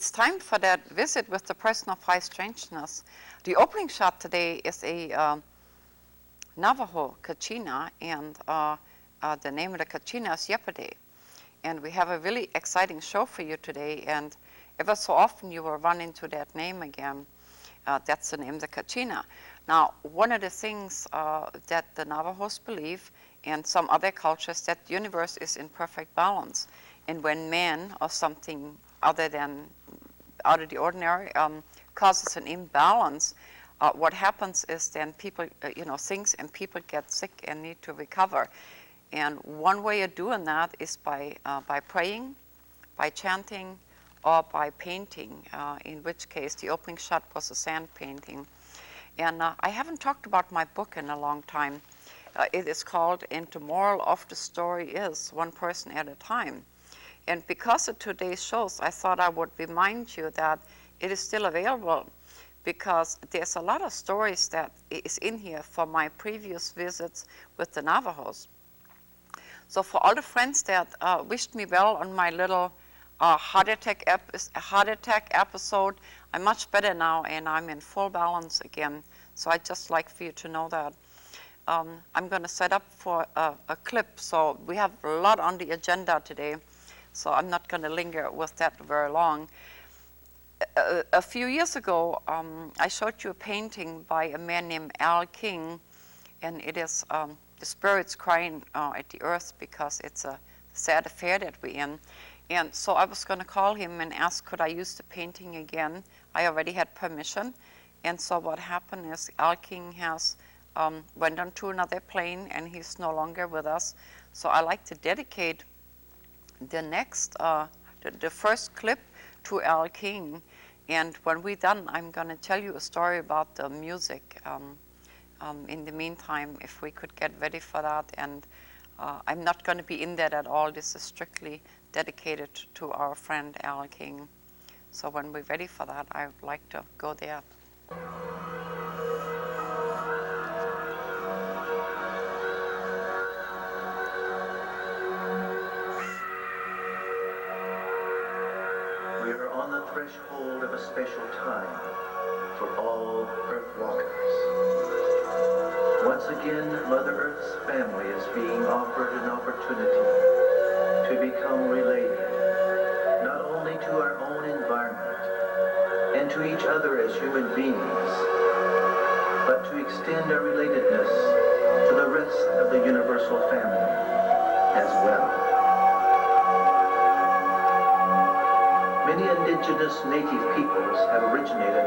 it's time for that visit with the person of Highstrangeness. The opening shot today is a Navajo kachina, and the name of the kachina is Yepide. And we have a really exciting show for you today, and ever so often you will run into that name again. That's the name, the kachina. Now, one of the things that the Navajos believe, and some other cultures, that the universe is in perfect balance. And when man or something other than out of the ordinary causes an imbalance, what happens is then people, things and people get sick and need to recover. And one way of doing that is by praying, by chanting, or by painting, in which case the opening shot was a sand painting. And I haven't talked about my book in a long time. It is called "And the Moral of the Story Is One Person at a Time." And because of today's shows, I thought I would remind you that it is still available, because there's a lot of stories that is in here from my previous visits with the Navajos. So for all the friends that wished me well on my little heart attack episode, I'm much better now and I'm in full balance again. So I'd just like for you to know that. I'm going to set up for a clip. So we have a lot on the agenda today, so I'm not going to linger with that very long. A few years ago, I showed you a painting by a man named Al King, and it is the spirits crying at the earth because it's a sad affair that we're in. And so I was going to call him and ask, could I use the painting again? I already had permission. And so what happened is Al King has went on to another plane, and he's no longer with us. So I like to dedicate the next, the first clip to Al King. And when we're done, I'm going to tell you a story about the music. In the meantime, if we could get ready for that. And I'm not going to be in that at all. This is strictly dedicated to our friend Al King. So when we're ready for that, I would like to go there. We are on the threshold of a special time for all Earthwalkers. Once again, Mother Earth's family is being offered an opportunity to become related, not only to our own environment and to each other as human beings, but to extend our relatedness to the rest of the universal family as well. Many indigenous native peoples have originated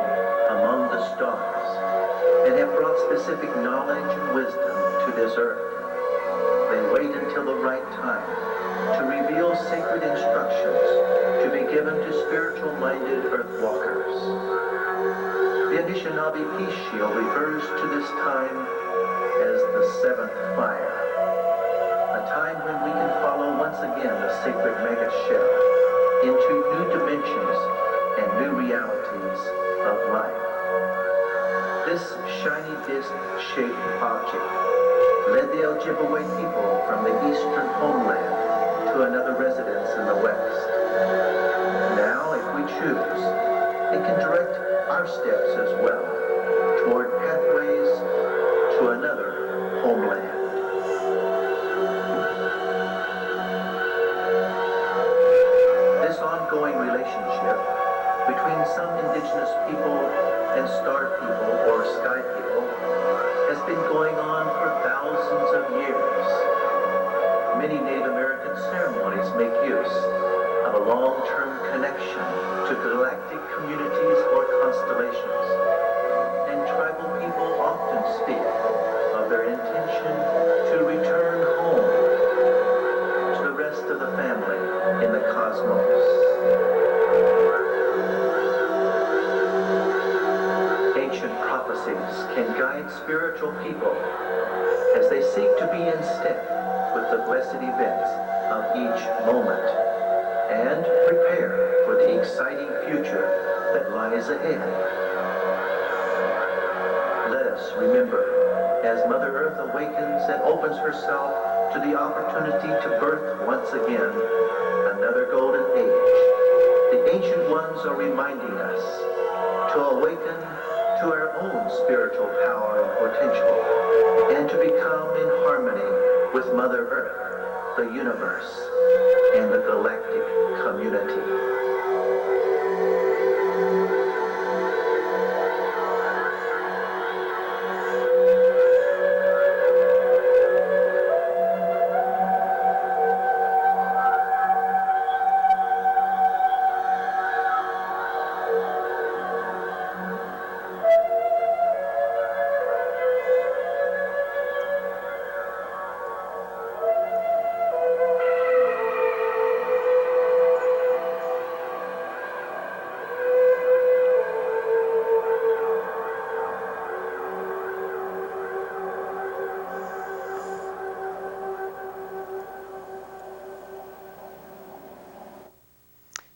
among the stars and have brought specific knowledge and wisdom to this earth. They wait until the right time to reveal sacred instructions to be given to spiritual-minded Earthwalkers. The Anishinaabe Peace Shield refers to this time as the seventh fire, a time when we can follow once again the sacred Maggot Shell into new dimensions and new realities of life. This shiny disc-shaped object led the Ojibwe people from the eastern homeland to another residence in the west. Now, if we choose, it can direct our steps as well toward pathways to another homeland. This ongoing relationship between some indigenous people and star people or sky people has been going on for thousands of years. Many Native American ceremonies make use of a long-term connection to galactic communities or constellations, and tribal people often speak of their intention to return home to the rest of the family in the cosmos. Ancient prophecies can guide spiritual people as they seek to be in step with the blessed events of each moment and prepare for the exciting future that lies ahead. Let us remember, as Mother Earth awakens and opens herself to the opportunity to birth once again another golden age, The ancient ones are reminding us to awaken to our own spiritual power and potential, and to become in harmony with Mother Earth, the universe, and the galactic community.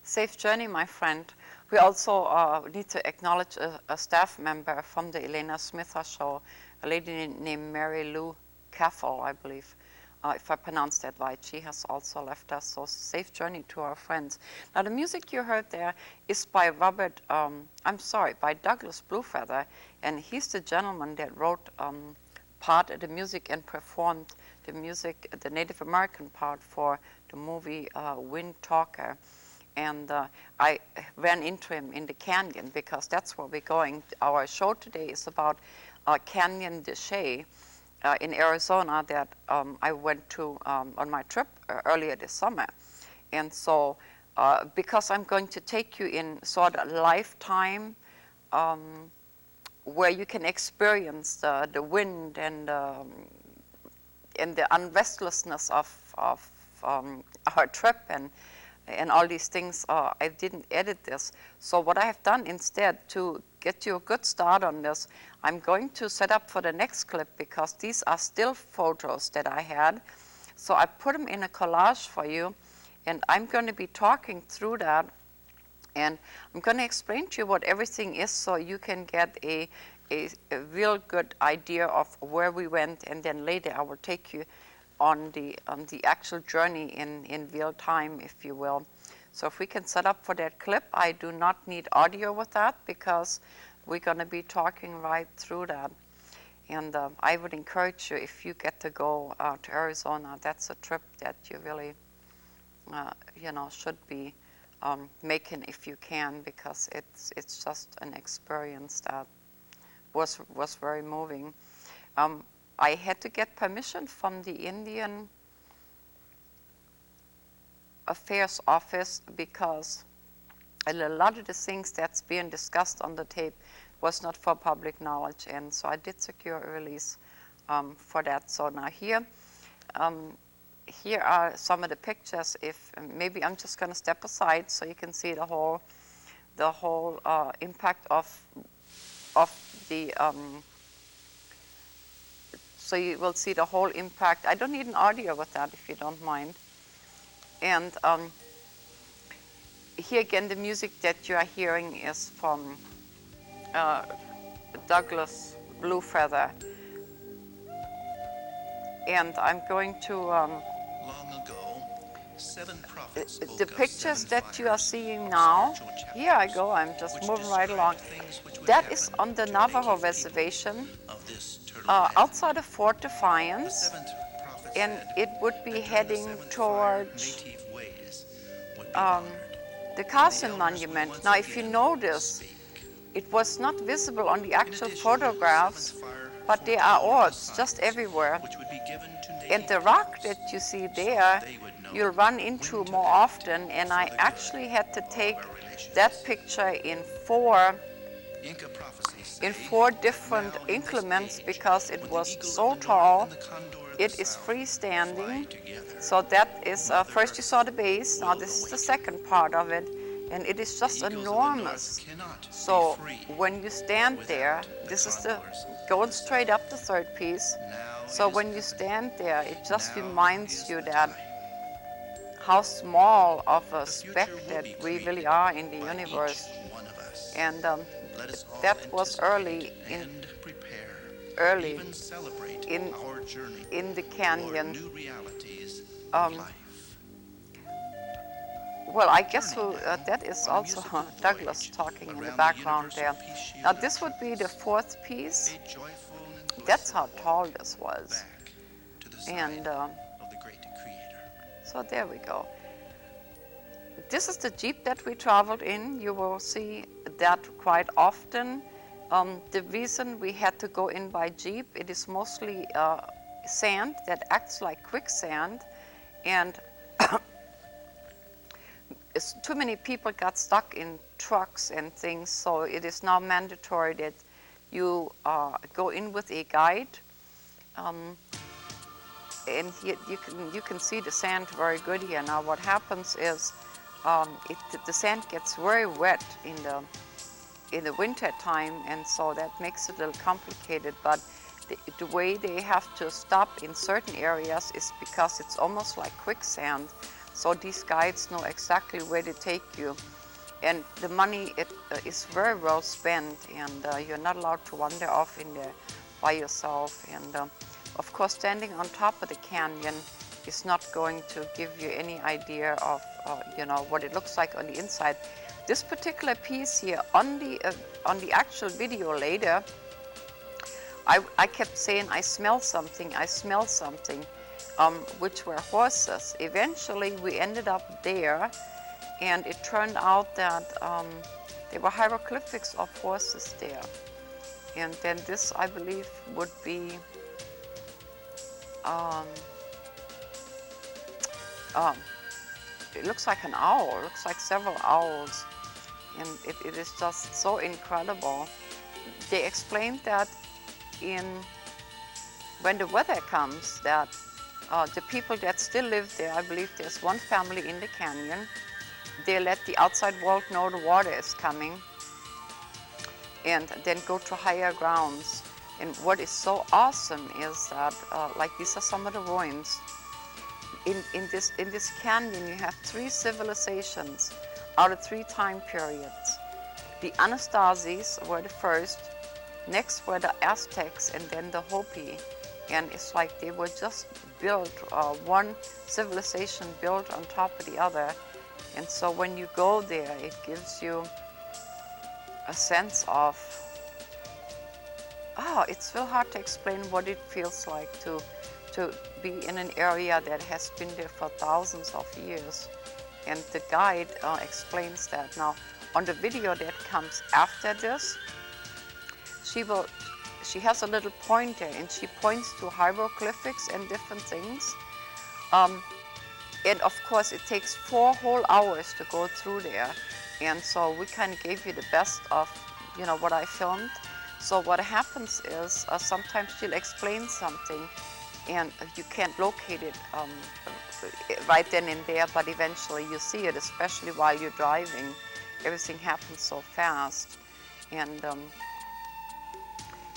Safe journey, my friend. We also need to acknowledge a staff member from the Elena Smitha show, a lady named Mary Lou Caffel, I believe, if I pronounced that right. She has also left us, so safe journey to our friends. Now, the music you heard there is by by Douglas Bluefeather, and he's the gentleman that wrote part of the music and performed the music, the Native American part for the movie Wind Talker. And I ran into him in the canyon because that's where we're going. Our show today is about Canyon de Chelly in Arizona that I went to on my trip earlier this summer. And so because I'm going to take you in sort of a lifetime where you can experience the wind and the unrestlessness of our trip and all these things, I didn't edit this. So what I have done instead, to get you a good start on this, I'm going to set up for the next clip because these are still photos that I had. So I put them in a collage for you, and I'm going to be talking through that, and I'm going to explain to you what everything is so you can get a real good idea of where we went, and then later I will take you on the actual journey in real time, if you will. So if we can set up for that clip, I do not need audio with that because we're going to be talking right through that. And I would encourage you, if you get to go to Arizona, that's a trip that you really, should be making if you can, because it's just an experience that was very moving. I had to get permission from the Indian Affairs Office because a lot of the things that's being discussed on the tape was not for public knowledge, and so I did secure a release for that. So now here are some of the pictures. If maybe I'm just going to step aside so you can see the whole impact of the. So you will see the whole impact. I don't need an audio with that, if you don't mind. And here again, the music that you are hearing is from Douglas Bluefeather. And I'm going to... Long ago, 7 prophets the pictures that you are seeing now, here I go, I'm just moving right along. That is on the Navajo reservation outside of Fort Defiance, and it would be heading towards the Carson Monument. Now, if you notice, it was not visible on the actual photographs, but there are orbs just everywhere. And the rock that you see there, you'll run into more often, and I actually had to take that picture in four different increments because it was so tall. It is freestanding. So that is, first you saw the base, now this is the second part of it, and it is just enormous. So when you stand there, this is going straight up the third piece. So when you stand there, it just reminds you that how small of a speck that we really are in the universe. And that was early in the canyon. Well, I guess that is also Douglas talking in the background there. Now this would be the fourth piece. A joyful and That's how blessed tall this was. back to the side And of the great Creator. so there we go. This is the Jeep that we traveled in. You will see that quite often. The reason we had to go in by Jeep, it is mostly sand that acts like quicksand, and too many people got stuck in trucks and things, so it is now mandatory that you go in with a guide. And here you can see the sand very good here. Now what happens is the sand gets very wet in the winter time, and so that makes it a little complicated. But the way they have to stop in certain areas is because it's almost like quicksand. So these guides know exactly where to take you. And the money is very well spent, and you're not allowed to wander off in there by yourself. And of course, standing on top of the canyon is not going to give you any idea of what it looks like on the inside. This particular piece here, on the actual video later, I kept saying, I smell something, which were horses. Eventually, we ended up there, and it turned out that there were hieroglyphics of horses there. And then this, I believe, would be it looks like an owl. It looks like several owls, and it is just so incredible. They explained that when the weather comes, that the people that still live there, I believe there's one family in the canyon, they let the outside world know the water is coming, and then go to higher grounds. And what is so awesome is that, like, these are some of the ruins. In this canyon, you have 3 civilizations out of 3 time periods. The Anastasies were the first, next were the Aztecs, and then the Hopi. And it's like they were just built, one civilization built on top of the other. And so when you go there, it gives you a sense of, it's real hard to explain what it feels like to be in an area that has been there for thousands of years. And the guide explains that. Now, on the video that comes after this, she has a little pointer, and she points to hieroglyphics and different things. And of course, it takes 4 whole hours to go through there. And so we kind of gave you the best of, what I filmed. So what happens is sometimes she'll explain something, and you can't locate it right then and there, but eventually you see it, especially while you're driving. Everything happens so fast. And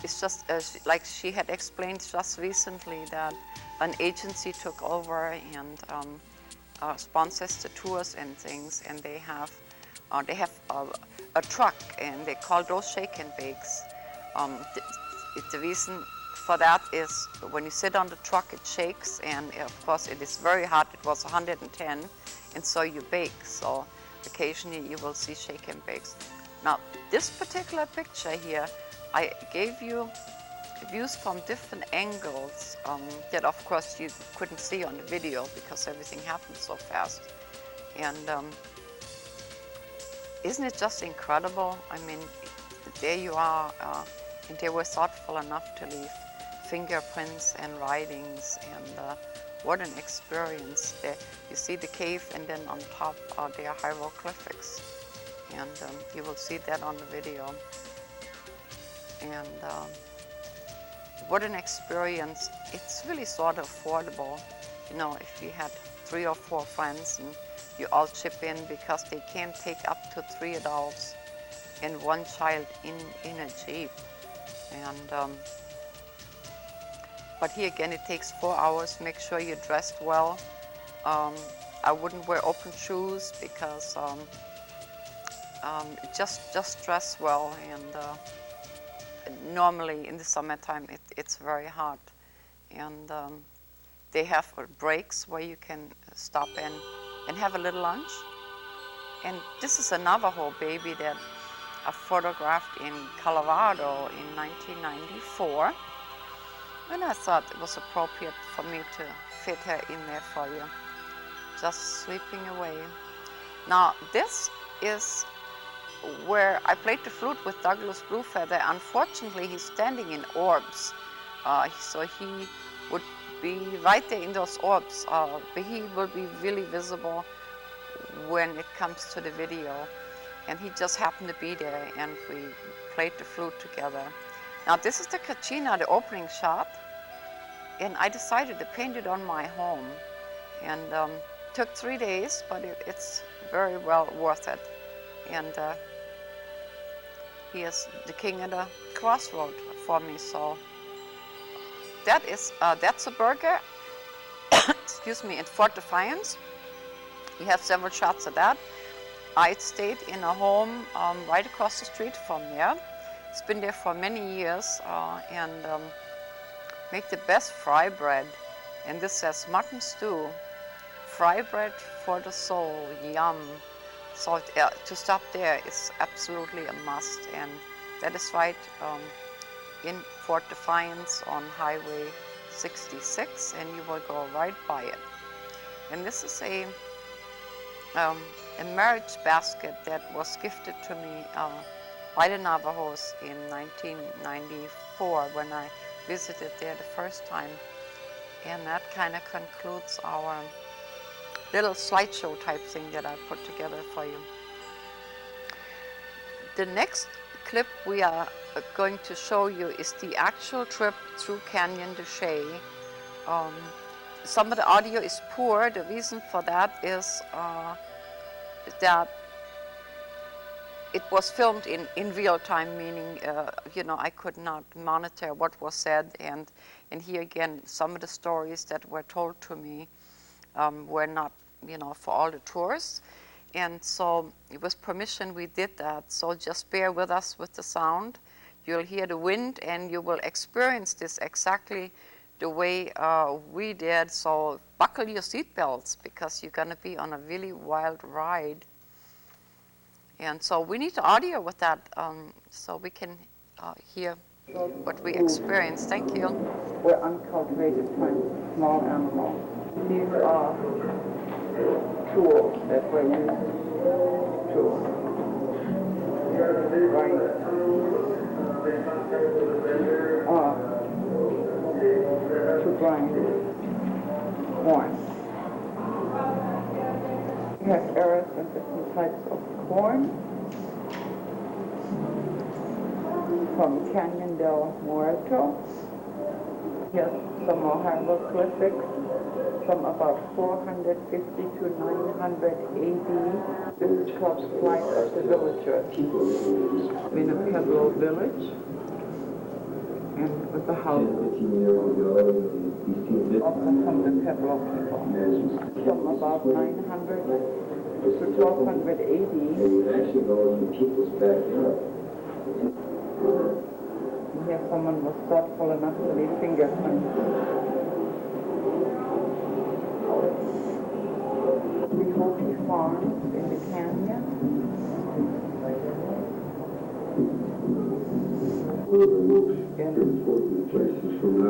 it's just like she had explained just recently that an agency took over and sponsors the tours and things, and they have a truck, and they call those shake and bakes. The reason for that is when you sit on the truck, it shakes, and of course it is very hot. It was 110, and so you bake. So occasionally you will see shake and bakes. Now, this particular picture here, I gave you views from different angles that of course you couldn't see on the video because everything happened so fast. And isn't it just incredible? I mean, there you are, and they were thoughtful enough to leave fingerprints and writings, and what an experience. There, you see the cave, and then on top there are hieroglyphics, and you will see that on the video. And what an experience. It's really sort of affordable, if you had 3 or 4 friends and you all chip in, because they can take up to 3 adults and 1 child in a Jeep. And but here again, it takes 4 hours. Make sure you're dressed well. I wouldn't wear open shoes because just dress well. And normally in the summertime, it's very hot. And they have breaks where you can stop in and have a little lunch. And this is a Navajo baby that I photographed in Colorado in 1994. And I thought it was appropriate for me to fit her in there for you. Just sleeping away. Now this is where I played the flute with Douglas Bluefeather. Unfortunately, he's standing in orbs. So he would be right there in those orbs. But he will be really visible when it comes to the video. And he just happened to be there, and we played the flute together. Now this is the Kachina, the opening shot. And I decided to paint it on my home. And took 3 days, but it's very well worth it. And he is the king of the crossroad for me. So that is that's a burger. Excuse me, in Fort Defiance. We have several shots of that. I stayed in a home right across the street from there. It's been there for many years, and make the best fry bread. And this says mutton stew, fry bread for the soul, yum. So to stop there is absolutely a must, and that is right in Fort Defiance on Highway 66, and you will go right by it. And this is a marriage basket that was gifted to me by the Navajos in 1994 when I visited there the first time. And that kind of concludes our little slideshow type thing that I put together for you. The next clip we are going to show you is the actual trip through Canyon de Chelly. Some of the audio is poor. The reason for that is that it was filmed in real time, meaning, you know, I could not monitor what was said. And here again, some of the stories that were told to me were not, you know, for all the tourists. And so with permission, we did that. So just bear with us with the sound. You'll hear the wind, and you will experience this exactly the way we did. So buckle your seatbelts, because you're going to be on a really wild ride. And so we need audio with that, so we can hear what we experienced. Thank you. We're uncultivated plants, small animals. These are tools that we're using to grind corn. We have errors and different types of corn from Canyon del Muerto. Here's some more hieroglyphics from about 450 to 900 AD. This is called Flight of the Villagers. In a Pueblo village, and with the house also from the Pueblo people. From about 900 to 1200 AD. Here someone was thoughtful enough to leave fingerprints. The Hopi Farms in the canyon.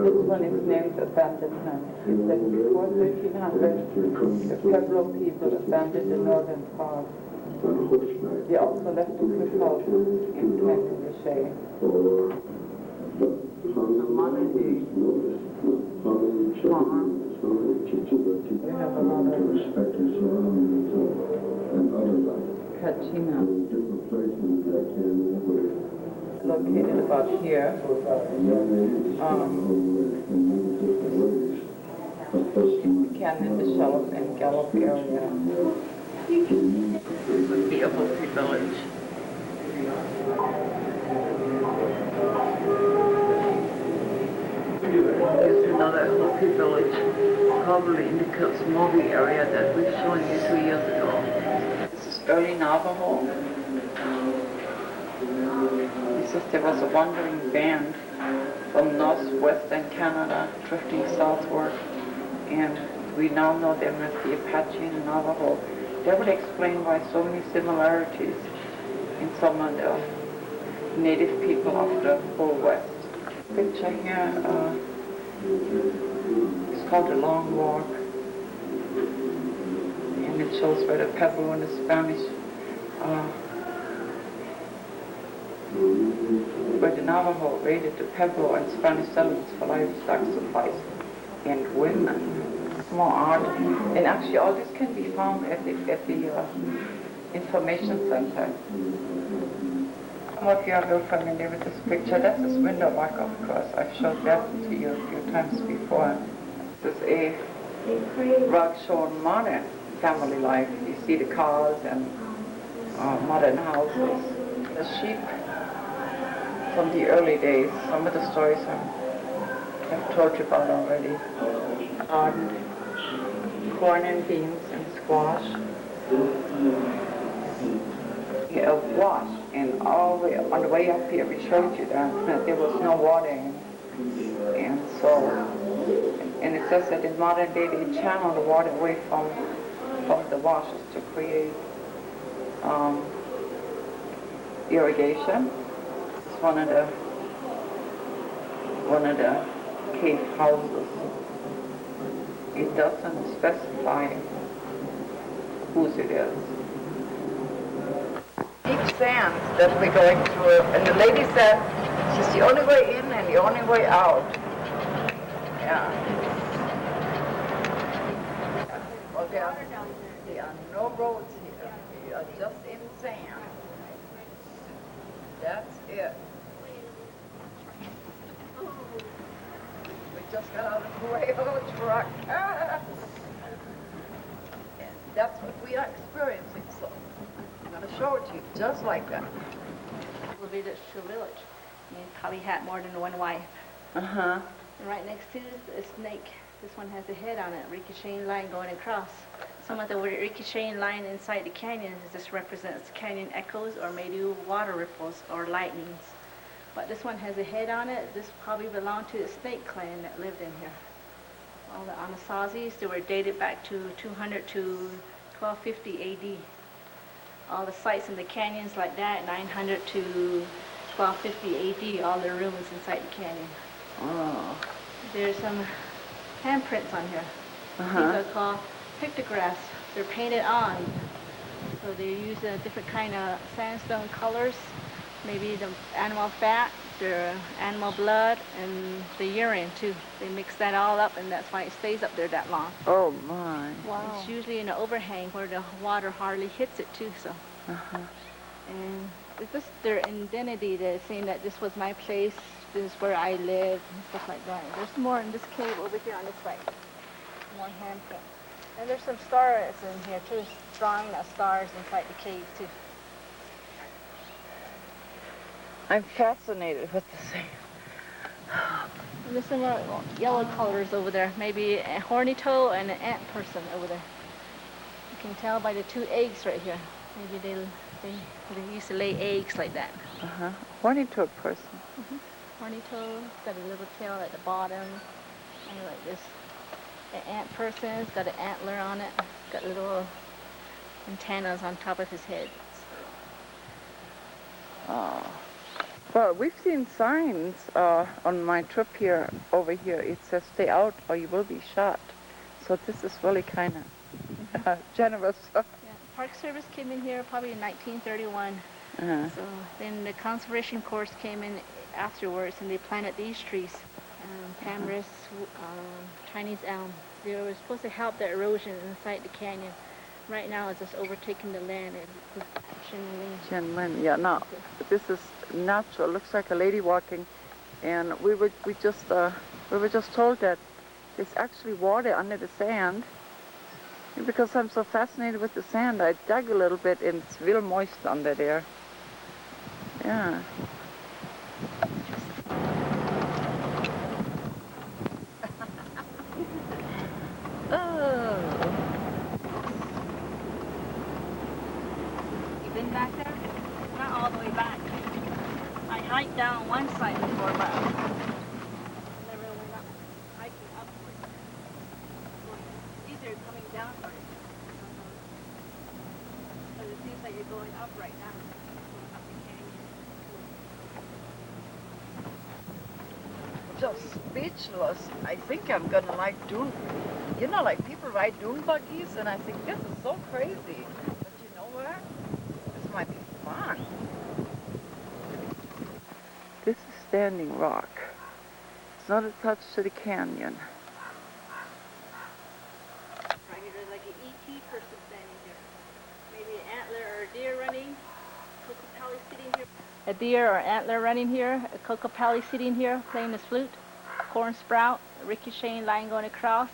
This one is named Abandonment. It said before 1300, the Pueblo people abandoned the northern part. They also left the foothold in Canyon de Chelly. The modern day farm. We have a lot of Kachina. Located about here. Canyon de Chelly and Gallup area. This would be a Hopi village. Here's another Hopi village, probably in the Kilsmogi area that we've shown you 2 years ago. This is early Navajo. He says there was a wandering band from northwestern Canada drifting southward, and we now know them as the Apache and Navajo That would explain why so many similarities in some of the native people of the whole West. Picture here, it's called The Long Walk, and it shows where the pebble in the Spanish, where the Navajo raided the pebble and Spanish settlements for livestock supplies and women. More art, and actually all this can be found at the information center. Some of you are very familiar with this picture. That's this window lock, of course. I've showed that to you a few times before. This is a rug showing modern family life. You see the cars and modern houses. The sheep from the early days. Some of the stories I've told you about already. Corn and beans and squash. A wash, and all the way, on the way up here we showed you that there was no water in. And so, and it says that in modern day they channel the water away from the washes to create irrigation. It's one of the cave houses. It doesn't specify whose it is. Deep sand that we're going through, and the lady said she's the only way in and the only way out. Yeah. Well, there are no roads here. We are just in sand. That's it. We just got out of the way of a truck. That's what we are experiencing, so I'm going to show it to you, just like that. Village to village. You probably had more than one wife. Uh-huh. And right next to a snake. This one has a head on it, ricocheting line going across. Some of the ricocheting line inside the canyon just represents canyon echoes or maybe water ripples or lightnings. But this one has a head on it. This probably belonged to the snake clan that lived in here. All the Anasazis, they were dated back to 200 to 1250 AD. All the sites in the canyons like that, 900 to 1250 AD, all the ruins inside the canyon. Oh. There's some handprints on here. Uh-huh. These are called pictographs. They're painted on. So they use a different kind of sandstone colors, maybe the animal fat, the animal blood, and the urine too. They mix that all up, and that's why it stays up there that long. Oh my. Wow. It's usually in an overhang where the water hardly hits it too. So. Uh-huh. And it's just their identity. They're saying that this was my place, this is where I live, and stuff like that. There's more in this cave over here on this side. More handprints. And there's some stars in here too, drawing stars inside the cave too. I'm fascinated with the sand. And there's some more yellow colors over there. Maybe a horny toe and an ant person over there. You can tell by the two eggs right here. Maybe they used to lay eggs like that. Uh-huh. Horny-toed person. Mm-hmm. Horny toe, got a little tail at the bottom, and like this. The ant person's got an antler on it, got little antennas on top of his head. Oh. Well, we've seen signs on my trip over here. It says stay out or you will be shot. So this is really kind of generous. Yeah, Park Service came in here probably in 1931. Uh-huh. So then the Conservation Corps came in afterwards and they planted these trees. Tamarisk, Chinese elm. They were supposed to help the erosion inside the canyon. Right now it's just overtaking the land. It's Shenlin, yeah, no. This is natural. Looks like a lady walking, and we were just told that there's actually water under the sand. And because I'm so fascinated with the sand, I dug a little bit, and it's real moist under there. Yeah. Back there? Not all the way back. I hiked down one side before, but I never went up, hiking upward. These are coming downward. like you're going up right now. Up the canyon. Just speechless. I think I'm gonna like dune. You know, like people ride dune buggies, and I think this is so crazy. But you know what? This might be fun. This is Standing Rock. It's not attached to the canyon. Right here, there's like an ET person standing here. Maybe an antler or a deer running. Kokopelli sitting here. A deer or antler running here. A Kokopelli sitting here playing his flute. Corn sprout, a ricocheting line going across,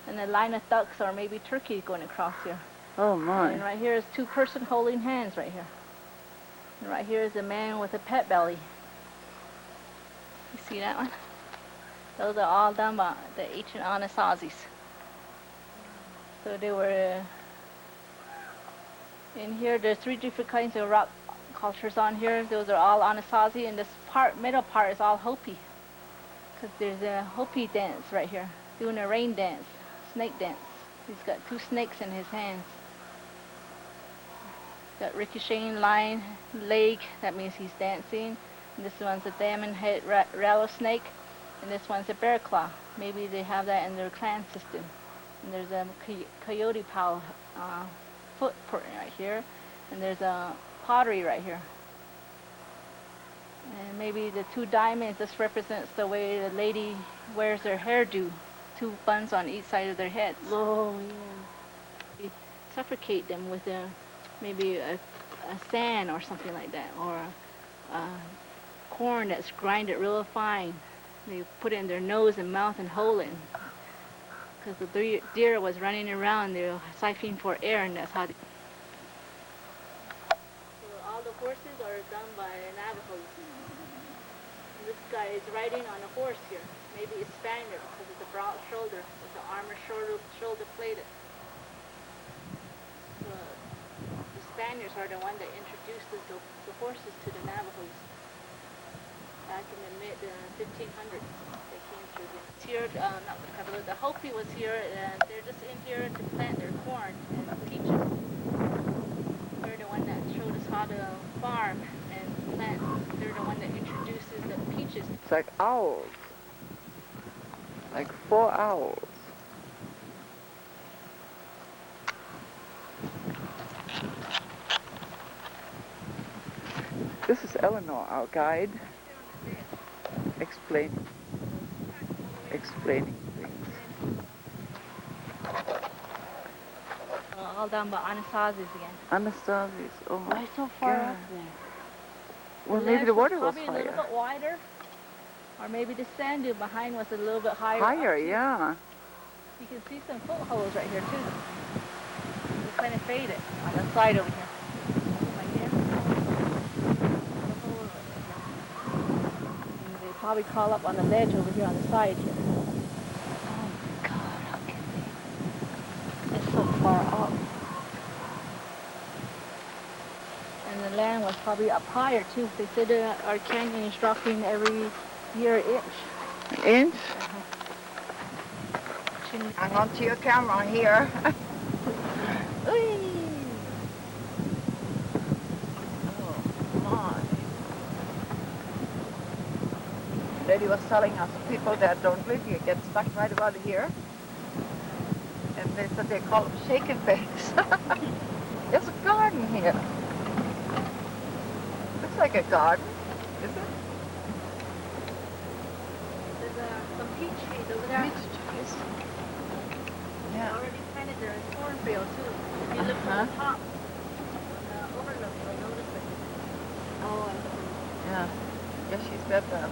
and a line of ducks or maybe turkeys going across here. Oh my. And right here is two person holding hands right here. And right here is a man with a pet belly. You see that one? Those are all done by the ancient Anasazis. So they were in here. There's 3 different kinds of rock cultures on here. Those are all Anasazi, and this middle part is all Hopi. Because there's a Hopi dance right here, doing a rain dance, snake dance. He's got 2 snakes in his hands. Got ricocheting line, leg, that means he's dancing. And this one's a diamond head rattlesnake, and this one's a bear claw. Maybe they have that in their clan system. And there's a coyote pal footprint right here, and there's a pottery right here. And maybe the 2 diamonds, this represents the way the lady wears their hairdo, 2 buns on each side of their heads. Oh, yeah. We suffocate them with maybe a sand or something like that, or corn that's grinded real fine. They put it in their nose and mouth and hold it. Because the deer was running around, they were siphoning for air, and that's how they... So all the horses are done by Navajos. This guy is riding on a horse here. Maybe it's Spaniard because it's a broad shoulder with the armor shoulder plated. So the Spaniards are the one that introduced the horses to the Navajos. Back in the mid 1500s, they came through here. Here, not the Cavalier, the Hopi was here, and they're just in here to plant their corn and peaches. They're the one that showed us how to farm and plant. They're the one that introduces the peaches. It's like owls. Like 4 owls. This is Eleanor, our guide, explaining things. All done by Anasazis again. Anastasia's, oh my Why so far God. up there? Well, maybe the water was probably a little higher. bit wider, or maybe the sand dune behind was a little bit higher. Higher, up, too. yeah. You can see some footholds right here too. It's kind of faded on the side over here. Right here. And they probably crawl up on the ledge over here on the side here. Oh, God, how can they? It's so far up. And the land was probably up higher too. They said our canyon is dropping every year an inch. An inch? Shouldn't- Hang on to your camera here. Whee! Oh, my. Lady was telling us people that don't live here get stuck right about here. And they said they call them shake and bakes. There's a garden here. Looks like a garden, is it? There's some peach trees over there. Peach trees. They Yeah. already planted their cornfield too. If you look from the top, on the overlook, you'll notice it. Oh, I see. Yeah. Yeah, she said that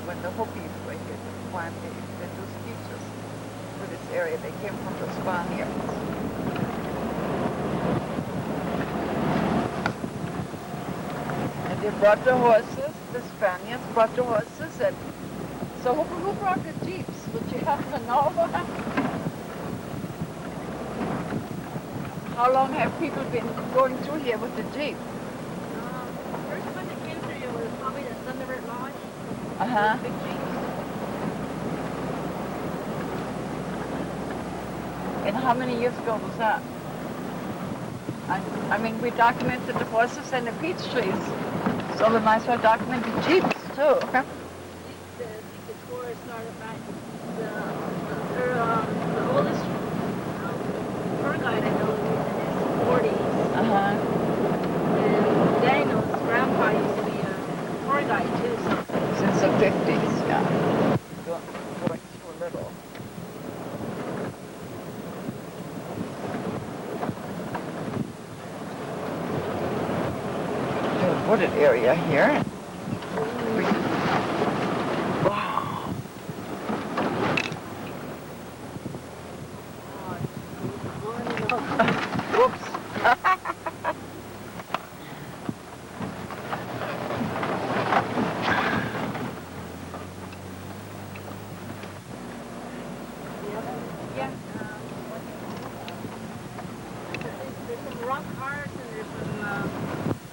when the Hopis were here to plant, they do speeches to this area. They came from the Spaniards. And they brought the horses, the Spaniards brought the horses, and so who brought the jeeps? Would you happen to know? How long have people been going through here with the jeep? First one that came through here was probably the Thunderbird Lodge. Uh-huh. Big jeeps. And how many years ago was that? I mean, we documented the horses and the peach trees, so we might as well document the jeeps too. The tour started back. The oldest tour guide I know is in his 40s. Uh-huh. And Daniel's grandpa used to be a tour guide too, so Since the 50s, yeah. Going through a little. Wooded area here. Wow. Whoops. yeah. There's some rock art and there's some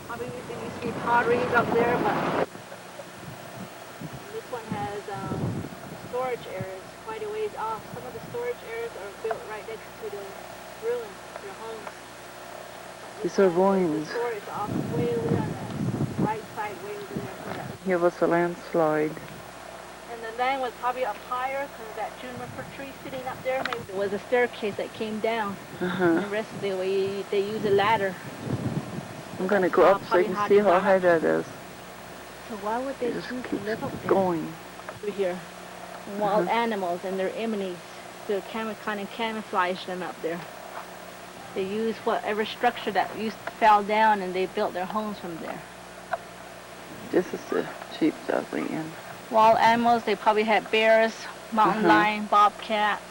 probably there used to be potteries up there, but this one has storage areas quite a ways off. Some of the storage areas are built right next to the ruins, their homes. These are ruins. The storage off way over on the right side, way over there. Here was a landslide. And the land was probably up higher because of that juniper tree sitting up there. Maybe there was a staircase that came down. And the rest of the way they use a ladder. I'm going to go up so you can see how high that is. So why would they Just choose to keeps live up there? going. Over here? Wild animals and their enemies. So kind of camouflage them up there. They use whatever structure that fell down and they built their homes from there. This is the sheep that we in. Wild animals, they probably had bears, mountain lion, bobcats,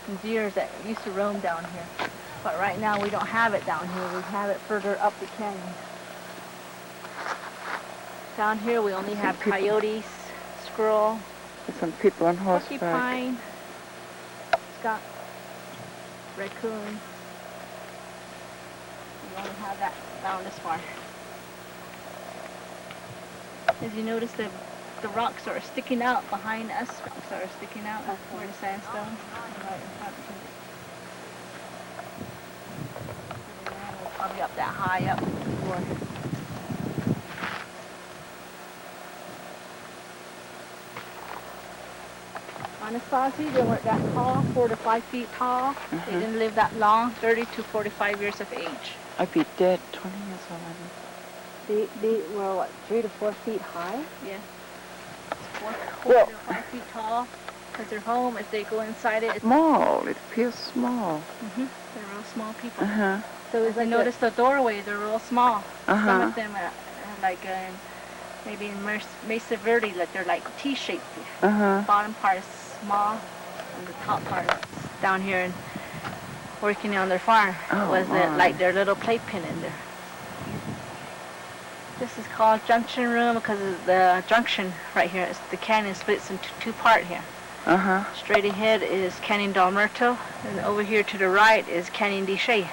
and deers that used to roam down here. But right now we don't have it down here. We have it further up the canyon. Down here we only have coyotes, squirrel, There's some people on horseback. porcupine, skunk, raccoon. We only have that down this far. As you notice, the rocks are sticking out behind us. Rocks are sticking out where the sandstone. Right in front of us. We're probably up that high up before. Anasazi, they weren't that tall, 4 to 5 feet tall. They didn't live that long, 30 to 45 years of age. I'd be dead 20 years already. They were what, 3 to 4 feet high? Yeah. 4 to 5 feet tall. Because their home, if they go inside it, it's Small. It appears small. they're real small people. So As you notice the doorway, they're real small. Some Uh-huh. of them are like maybe in Mesa Verde, like they're like T-shaped. Bottom part is small, and the top part is down here and working on their farm. Oh, was my. like their little playpen in there. This is called junction room because of the junction right here. It's the canyon splits into two parts here. Straight ahead is Canyon del Muerto, and over here to the right is Canyon de Che.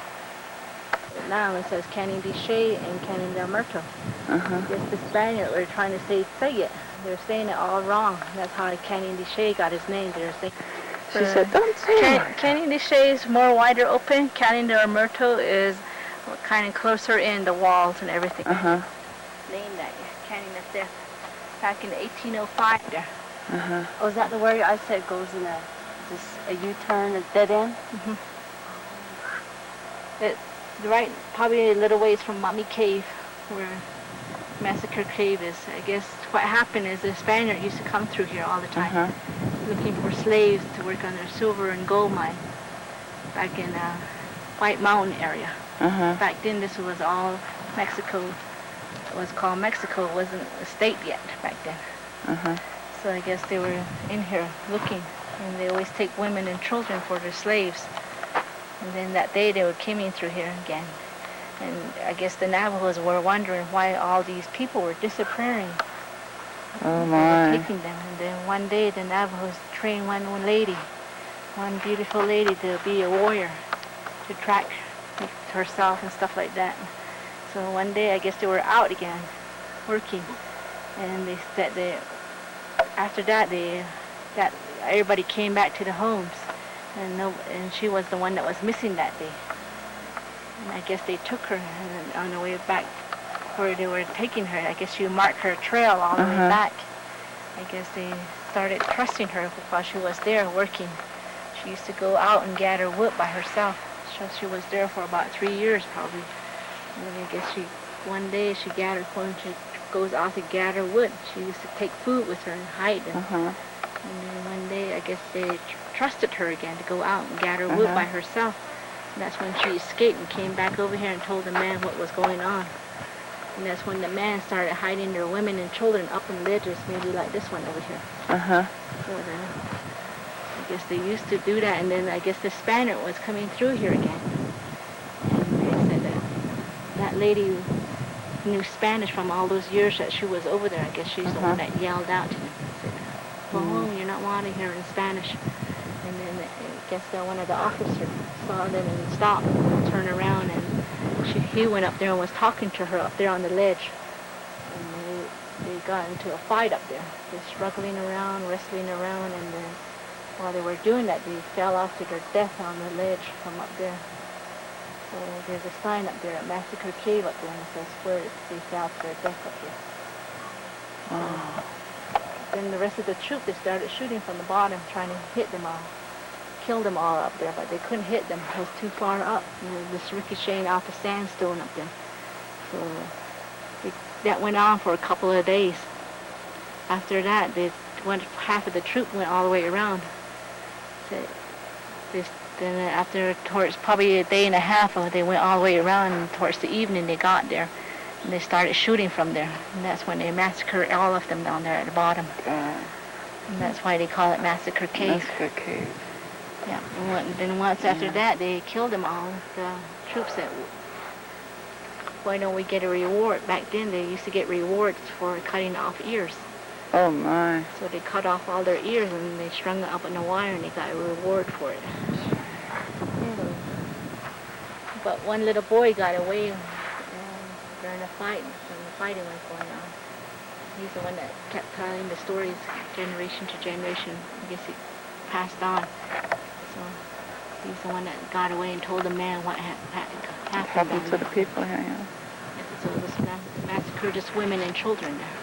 Now it says Canyon de Che and Canyon del Muerto. It's the Spaniard were trying to say it. They're saying it all wrong. That's how Canyon de Che got his name. They're saying. She said, don't say it. Canyon de Che is more wider open. Canyon del Muerto is kind of closer in the walls and everything. Named that Canyon of Death back in 1805 there. Oh, is that the way I said goes in a U-turn, a dead end? It's right, probably a little ways from Mommy Cave, where Massacre Cave is. I guess what happened is the Spaniard used to come through here all the time, looking for slaves to work on their silver and gold mine back in White Mountain area. Back then, this was all Mexico. It was called Mexico. It wasn't a state yet back then. So I guess they were in here looking, and they always take women and children for their slaves. And then that day they were coming through here again. And I guess the Navajos were wondering why all these people were disappearing. Oh, They my. were taking them. And then one day the Navajos trained one lady, one beautiful lady, to be a warrior, to track herself and stuff like that. So one day I guess they were out again, working. And they said after that everybody came back to the homes, and she was the one that was missing that day. And I guess they took her, and on the way back where they were taking her, I guess you marked her trail all the way back. I guess they started trusting her while she was there working. She used to go out and gather wood by herself. So she was there for about 3 years probably. And then I guess one day she gathered, when she goes out to gather wood, she used to take food with her and hide them. And then one day, I guess they trusted her again to go out and gather wood by herself. And that's when she escaped and came back over here and told the man what was going on. And that's when the man started hiding their women and children up in ledges, maybe like this one over here. So then, I guess they used to do that, and then I guess the Spaniard was coming through here again. And they said that lady knew Spanish from all those years that she was over there. I guess she's the one that yelled out to them. Said, "Go home, you're not wanted here," in Spanish. And then I guess one of the officers saw them and stopped and turned around, and he went up there and was talking to her up there on the ledge. And they got into a fight up there. They're struggling around, wrestling around, and then while they were doing that, they fell off to their death on the ledge from up there. So there's a sign up there at Massacre Cave up there, and it says where they fell to their death up here. Then the rest of the troop, they started shooting from the bottom, trying to hit them all. Kill them all up there, but they couldn't hit them. It was too far up. This ricocheting off the sandstone up there. So that went on for a couple of days. After that, half of the troop went all the way around. So then after, towards probably a day and a half, they went all the way around, and towards the evening they got there. And they started shooting from there. And that's when they massacred all of them down there at the bottom. And that's why they call it Massacre Cave. Massacre Cave. Yeah, and then once after that, they killed them all. The troops said, "Why don't we get a reward?" Back then, they used to get rewards for cutting off ears. Oh, my. So they cut off all their ears, and they strung it up in a wire, and they got a reward for it. But one little boy got away during the fight, when the fighting was going on. He's the one that kept telling the stories generation to generation. I guess he passed on. So he's the one that got away and told the man what happened To the people here, yeah. So this massacred just women and children there.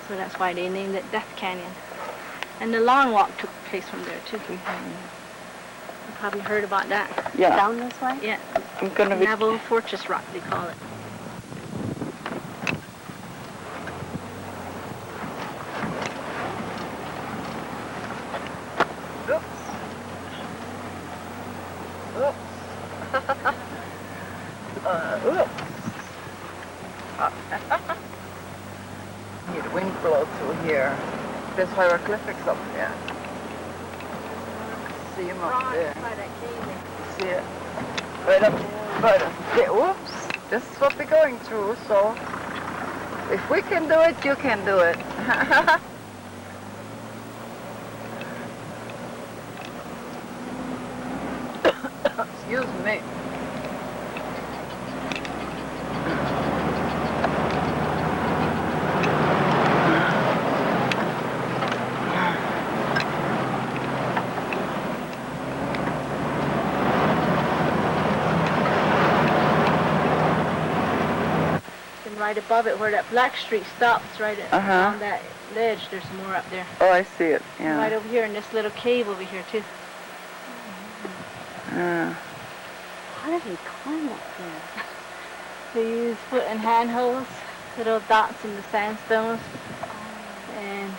So that's why they named it Death Canyon. And the long walk took place from there too. You probably heard about that. Yeah. Down this way? Yeah. I'm gonna be... Navajo Fortress Rock, they call it. Need a wind blow through here. There's hieroglyphics up there. See them up there. See it? Right up there. Whoops. This is what we're going through, so if we can do it, you can do it. Excuse me. Right above it, where that black street stops, right on that ledge, there's more up there. Oh, I see it, yeah. Right over here in this little cave over here, too. How did they climb up there? They use foot and hand holes, little dots in the sandstones. And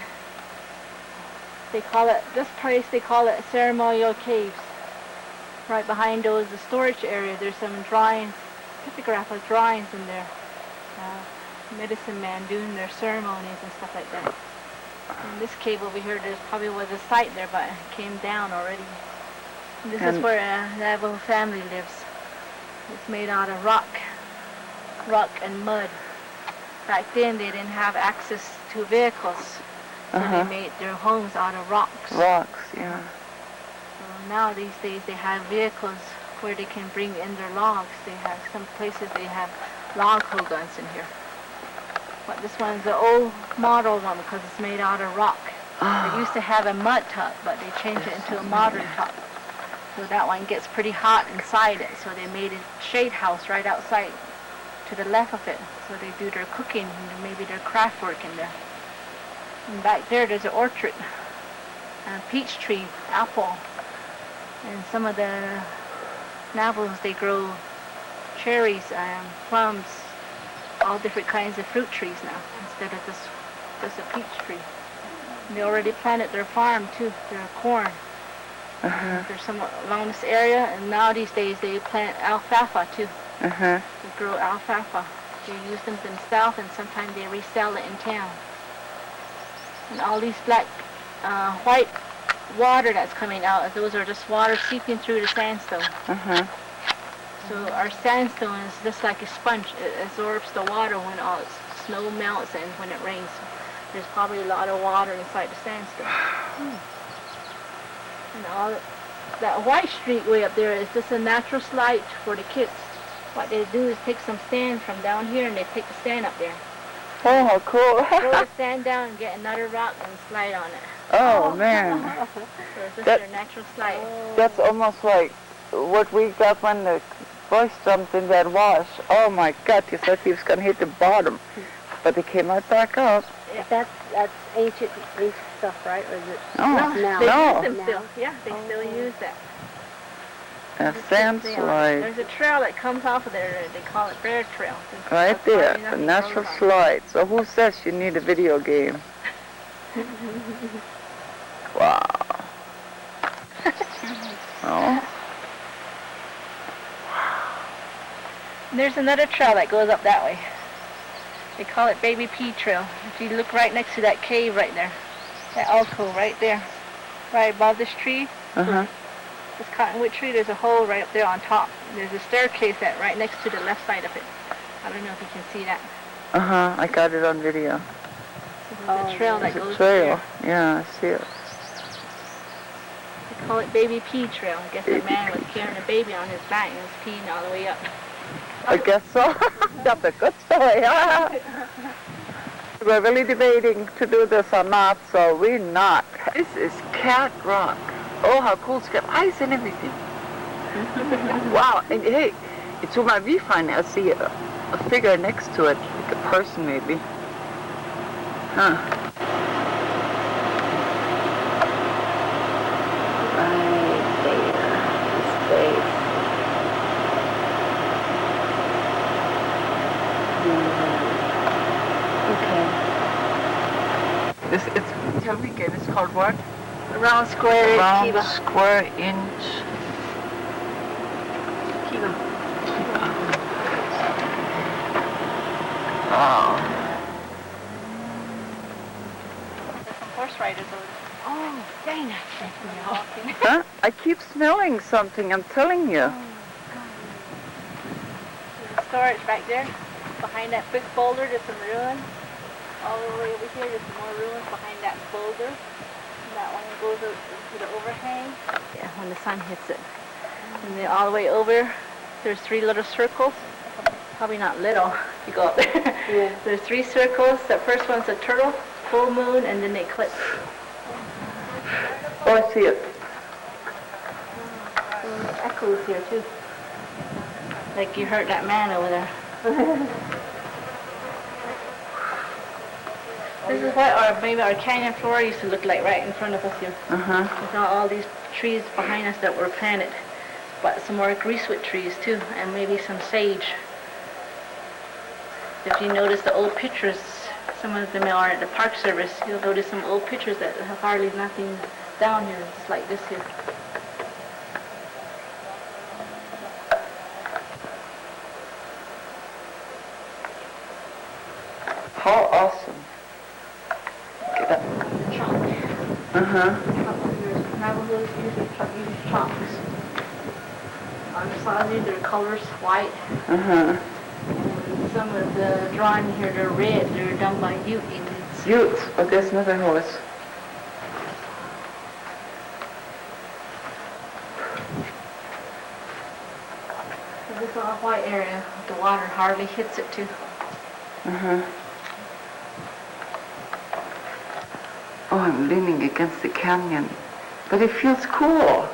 they call it, this place, they call it ceremonial caves. Right behind those, the storage area, there's some drawings, pictographic drawings in there. Medicine man doing their ceremonies and stuff like that. In this cave over here, there probably was a site there, but it came down already. And this is where a Navajo family lives. It's made out of rock and mud. Back then, they didn't have access to vehicles, so they made their homes out of rocks. Rocks, yeah. So now these days, they have vehicles where they can bring in their logs. They have some places they have log hogans in here. But this one's the old model one because it's made out of rock. They used to have a mud tub, but they changed it into a modern tub. So that one gets pretty hot inside it. So they made a shade house right outside to the left of it. So they do their cooking and maybe their craft work in there. And back there's an orchard, a peach tree, apple. And some of the Navajos, they grow cherries, plums, all different kinds of fruit trees now instead of just a peach tree. And they already planted their farm too, their corn. There's some along this area, and now these days they plant alfalfa too. They grow alfalfa. They use them themselves, and sometimes they resell it in town. And all these black, white water that's coming out, those are just water seeping through the sandstone. So our sandstone is just like a sponge. It absorbs the water when all its snow melts and when it rains. There's probably a lot of water inside the sandstone. And all that white streak way up there is just a natural slide for the kids. What they do is take some sand from down here and they take the sand up there. Oh, how cool. Throw the sand down and get another rock and slide on it. Oh, man. So it's just That- their natural slide. That's almost like what we got when the boys jumped in that wash. Oh, my God, you thought he was going to hit the bottom. But he came right back up. That's ancient stuff, right? Or is it? Oh, They no. use them still. Yeah, they still use that. A sand slide. There's a trail that comes off of there. They call it Bear Trail. Right That's there, probably a nothing natural goes on. slide. So who says you need a video game? Wow. Oh, And there's another trail that goes up that way. They call it Baby Pea Trail. If you look right next to that cave right there, that alcove right there, right above this tree, this cottonwood tree, there's a hole right up there on top. There's a staircase that right next to the left side of it. I don't know if you can see that. I got it on video. There's a trail that It's goes a trail. up Yeah, I see it. there. They call it Baby Pea Trail. I guess the man was carrying a baby on his back and was peeing all the way up. I guess so. That's a good story. We're really debating to do this or not, so we're not. This is Cat Rock. Oh, how cool. It's got ice and everything. Wow. And hey, to my viewfinder, I see a figure next to it, like a person maybe. Huh. Right there, his face. Okay. Tell me again, it's called what? Round square Round kiva. square inch. Kiva. Wow. There's some horse riders over there. Oh, dang it. Walking. Huh? I keep smelling something, I'm telling you. There's storage back there. Behind that big boulder, there's some ruins. All the way over here, there's some more ruins behind that boulder. And that one goes up into the overhang. Yeah, when the sun hits it. And then all the way over, there's 3 little circles. Probably not little if you go up there. Yeah. There's 3 circles. The first one's a turtle, full moon, and then the eclipse. Oh, I see it. And there's echoes here too. Like you heard that man over there. This is what maybe our canyon floor used to look like right in front of us here. With all these trees behind us that were planted. But some more greasewood trees too, and maybe some sage. If you notice the old pictures, some of them are at the Park Service, you'll notice some old pictures that have hardly nothing down here, just like this here. How awesome. Get up. Chalk. Navajos usually use chalks. On the side, their colors white. And some of the drawing here, they're red. They're done by Ute Indians. Utes. Oh, there's another horse. So this all white area, the water hardly hits it too. Oh, I'm leaning against the canyon. But it feels cool.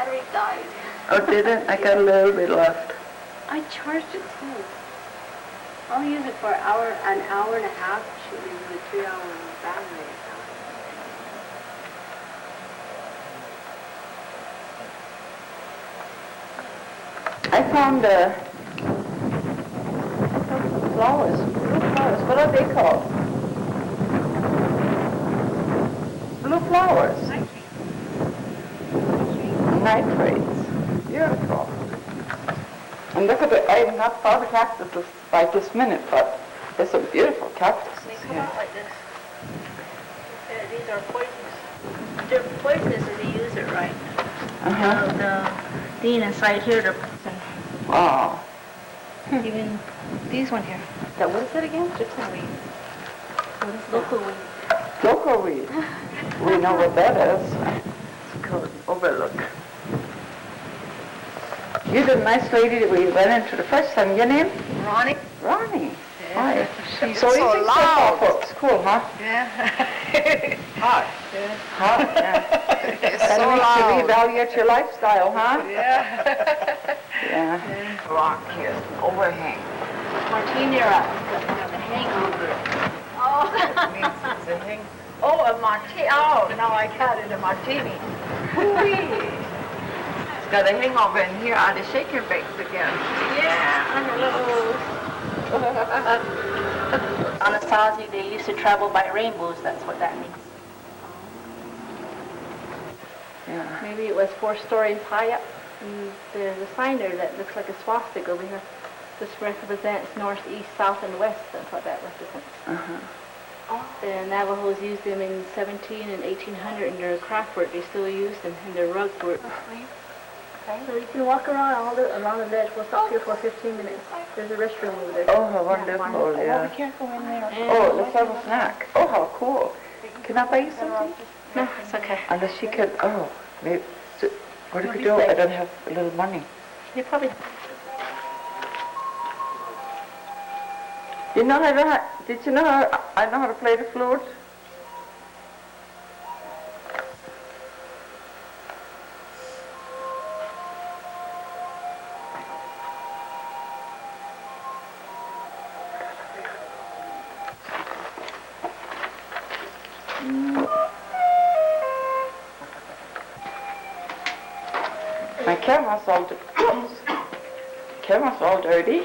battery died. Oh, did it? I got a little bit left. I charged it too. I'll use it for an hour and a half. Should be with a 3-hour battery. I found flowers, blue flowers. What are they called? Blue flowers. Nitrates. Beautiful. And look at it. I have not found the cactuses right this minute, but there's some beautiful cactuses They come here. out like this. These are poisonous. They're poisonous if you use it right. Uh-huh. The thing inside here, they're poison. Oh. Even these one here. That, what is it again? Gypsum weed. Local weed. Local weed. We know what that is. It's called overlook. You're the nice lady that we went into the first time. Your name? Ronnie? Ronnie. Hi. She's So so you think loud. It's cool, huh? Yeah. Hot. Hot, yeah. It's That so makes you loud. reevaluate your lifestyle, huh? Yeah. Yeah. Rock here, overhang. Martini or the hangover. Oh. It means it's a hang. Oh, a martini. Oh, now I got it, a martini. Whee. It's got a hangover in here. I'd shake your bakes again. Yeah, on Anasazi, they used to travel by rainbows. That's what that means. Yeah. Maybe it was 4-story high up. And there's a sign there that looks like a swastika over here. This represents north, east, south, and west. That's what that represents. Uh-huh. The Navajos used them in 17 and 1800 in their craft work. They still use them in their rug work. So you can walk around along the ledge. We'll stop here for 15 minutes. There's a restroom over there. Oh, how wonderful, yeah. We can't go in there. Oh, let's have a snack. Oh, how cool. Can I buy you something? No, it's okay. Unless you could, oh, maybe, what if you do? I don't have a little money. You probably... You know how to, did you know how, I know how to play the flute? My camera's all dirty.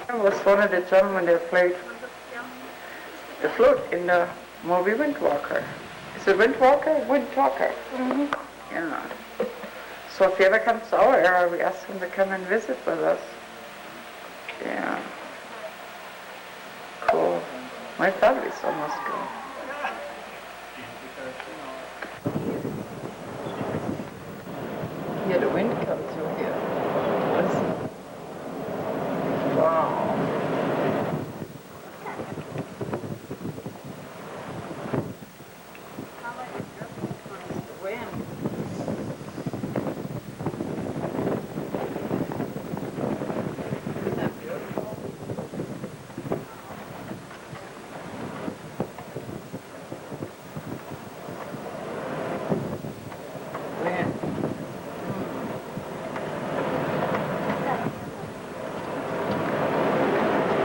I was one of the gentlemen that played the flute in the movie Windwalker. Is it Windwalker? Windtalker. Mm-hmm. Yeah. So if he ever comes to our area, we ask him to come and visit with us. Yeah. Cool. My family's almost gone. Yeah, the wind comes through here. Listen. Wow. The wind. Isn't that beautiful? Wind.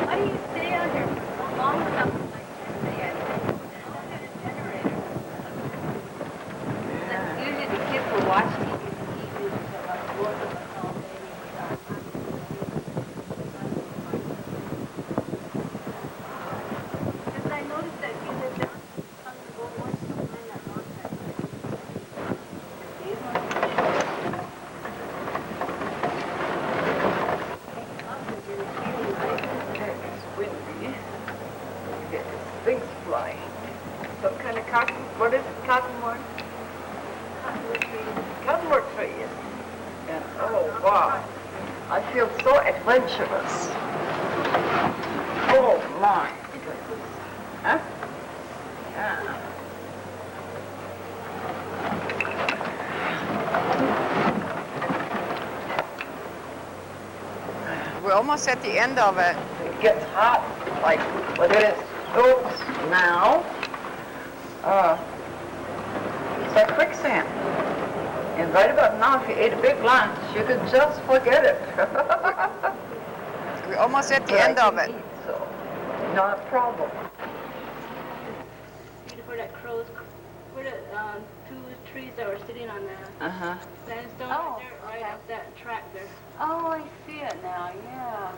Why do you stay out here for so long without usually the kids will watch TV. Because I noticed that you live down on the boat once in that long time. It's windy. You get things flying. Some kind of cotton, what is it, cottonwood? Cottonwood trees. Yeah. Oh, wow. I feel so adventurous. Oh, my. Huh? Yeah. We're almost at the end of it. It gets hot, like, look at it. Oops, now. It's like quicksand. And right about now, if you ate a big lunch, you could just forget it. We're almost at the But I end of can it. eat, so not a problem. Where that crows, where the two trees that were sitting on the Uh-huh. sandstone Oh, right there, right up that track there. Oh, I see it now, yeah.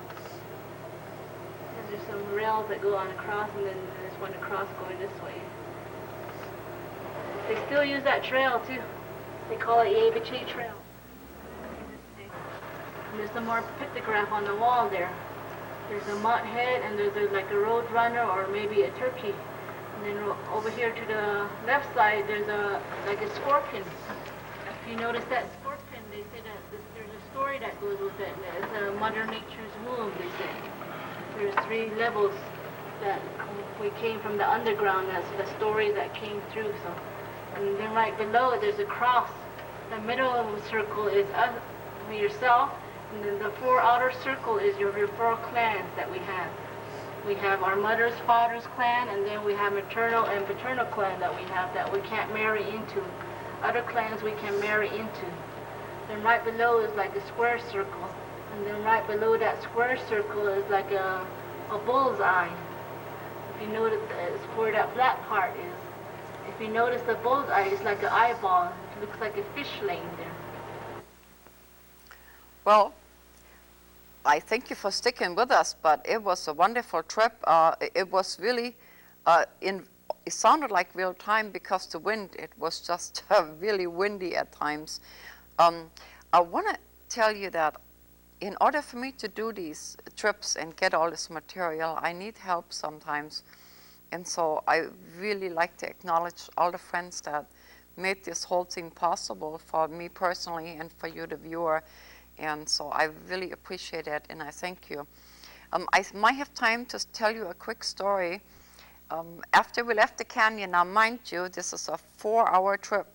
And there's some rails that go on across, and then there's one across going this way. They still use that trail too. They call it Yabiche Trail. And there's some more pictograph on the wall there. There's a mutt head, and there's like a road runner or maybe a turkey. And then over here to the left side, there's like a scorpion. If you notice that scorpion, they say that there's a story that goes with it. It's Mother Nature's womb, they say. There's 3 levels that we came from the underground. That's the story that came through. So, and then right below it, there's a cross. The middle circle is us, yourself, and then the 4 outer circle is your 4 clans that we have. We have our mother's, father's clan, and then we have maternal and paternal clan that we have that we can't marry into. Other clans we can marry into. Then right below is like a square circle. And then right below that square circle is like a bull's eye. If you notice, it's where that black part is. If you notice the bull's eye, it's like an eyeball. It looks like a fish laying there. Well, I thank you for sticking with us, but it was a wonderful trip. It was really, it sounded like real time because the wind, it was just really windy at times. I want to tell you that in order for me to do these trips and get all this material, I need help sometimes. And so I really like to acknowledge all the friends that made this whole thing possible for me personally and for you, the viewer. And so I really appreciate it, and I thank you. I might have time to tell you a quick story. After we left the canyon, now mind you, this is a 4-hour trip.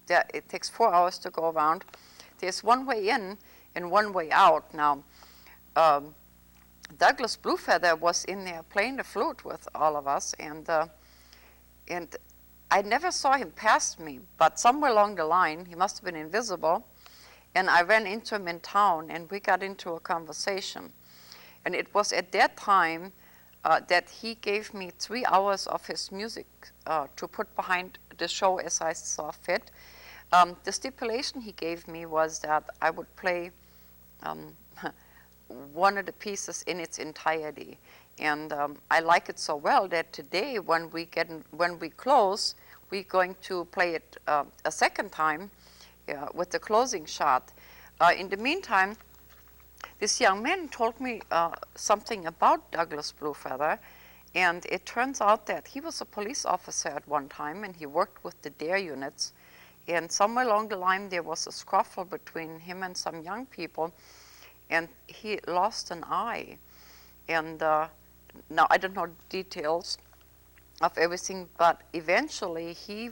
It takes 4 hours to go around. There's one way in and one way out. Now, Douglas Bluefeather was in there playing the flute with all of us, and I never saw him pass me, but somewhere along the line, he must have been invisible, and I ran into him in town, and we got into a conversation. And it was at that time that he gave me 3 hours of his music to put behind the show as I saw fit. The stipulation he gave me was that I would play one of the pieces in its entirety. And I like it so well that today when we close, we're going to play it a second time with the closing shot. In the meantime, this young man told me something about Douglas Bluefeather, and it turns out that he was a police officer at one time, and he worked with the DARE units. And somewhere along the line, there was a scuffle between him and some young people, and he lost an eye. And now I don't know details of everything, but eventually he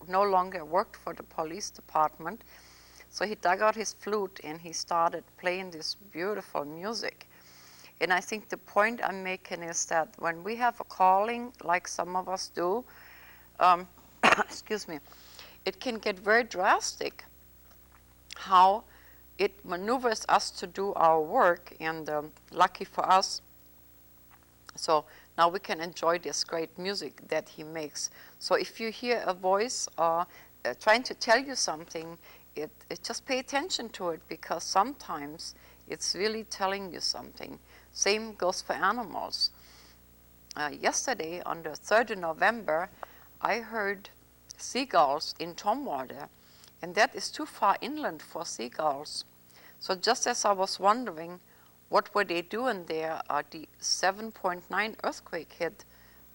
no longer worked for the police department. So he dug out his flute and he started playing this beautiful music. And I think the point I'm making is that when we have a calling, like some of us do, excuse me, it can get very drastic how it maneuvers us to do our work, and lucky for us, so now we can enjoy this great music that he makes. So if you hear a voice trying to tell you something, it just pay attention to it, because sometimes it's really telling you something. Same goes for animals. Yesterday, on the 3rd of November, I heard seagulls in Tomwater, and that is too far inland for seagulls. So just as I was wondering what were they doing there, the 7.9 earthquake hit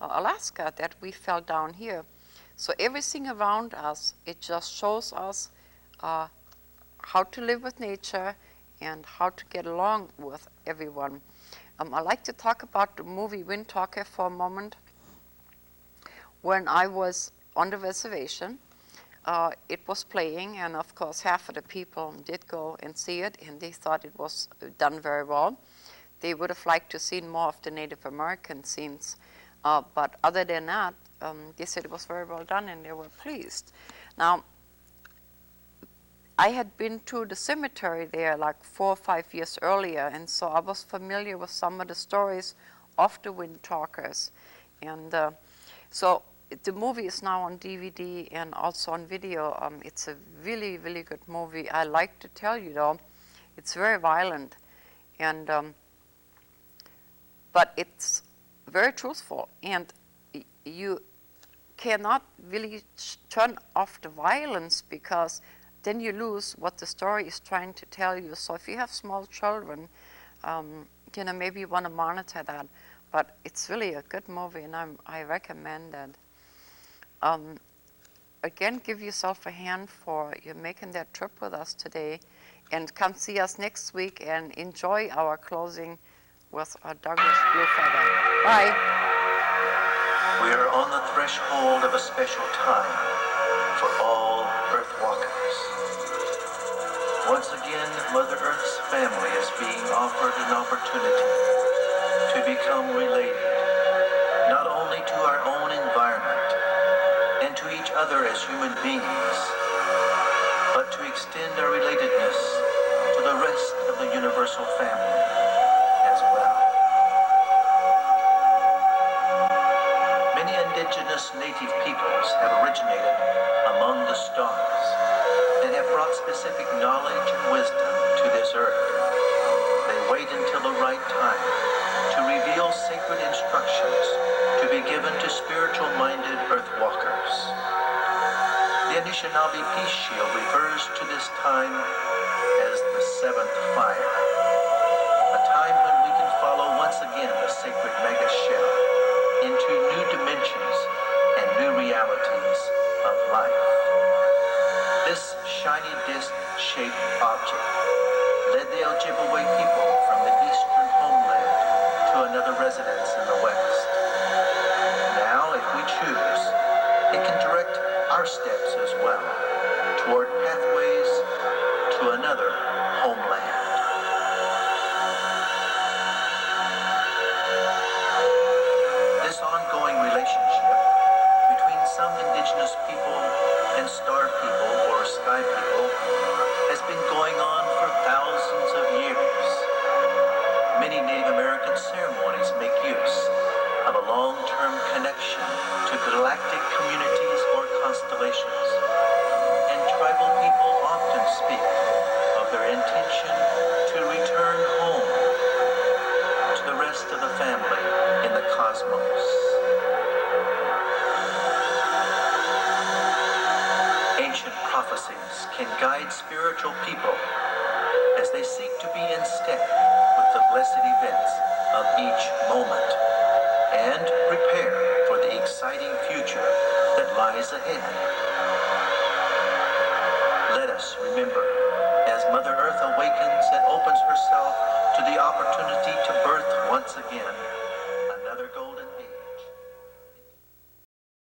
Alaska that we felt down here. So everything around us, it just shows us how to live with nature and how to get along with everyone. I'd like to talk about the movie Wind Talker for a moment. When I was on the reservation, it was playing, and of course half of the people did go and see it, and they thought it was done very well. They would have liked to see more of the Native American scenes, but other than that, they said it was very well done and they were pleased. Now, I had been to the cemetery there like 4 or 5 years earlier, and so I was familiar with some of the stories of the Wind Talkers. And so the movie is now on DVD and also on video. It's a really, really good movie. I like to tell you though, it's very violent, and but it's very truthful, and you cannot really turn off the violence, because then you lose what the story is trying to tell you. So if you have small children, you know, maybe you want to monitor that. But it's really a good movie, and I recommend it. Again, give yourself a hand for you making that trip with us today, and come see us next week and enjoy our closing with a Douglas Blue Feather. Bye. We are on the threshold of a special time for all Earthwalkers. Once again, Mother Earth's family is being offered an opportunity to become related, not only to our own environment and to each other as human beings, but to extend our relatedness to the rest of the universal family as well. Many indigenous native peoples have originated among the stars and have brought specific knowledge and wisdom to this earth. They wait until the right time to reveal sacred instructions to be given to spiritual-minded Earthwalkers. The Anishinaabe Peace Shield refers to this time as the seventh fire, a time when we can follow once again the sacred mega shell into new dimensions and new realities of life. This shiny disc-shaped object led the Ojibwe people from the eastern homeland to another residence in the west. Now, if we choose, it can direct our steps as well toward pathways to another homeland. This ongoing relationship between some indigenous people and star people or sky people has been going on for thousands of years. Many Native American ceremonies make use of a long-term connection to galactic communities or constellations, and tribal people often speak of their intention to return home to the rest of the family in the cosmos. Ancient prophecies can guide spiritual people as they seek to be in step with the blessed events of each moment and prepare for the exciting future that lies ahead. Let us remember, as Mother Earth awakens and opens herself to the opportunity to birth once again,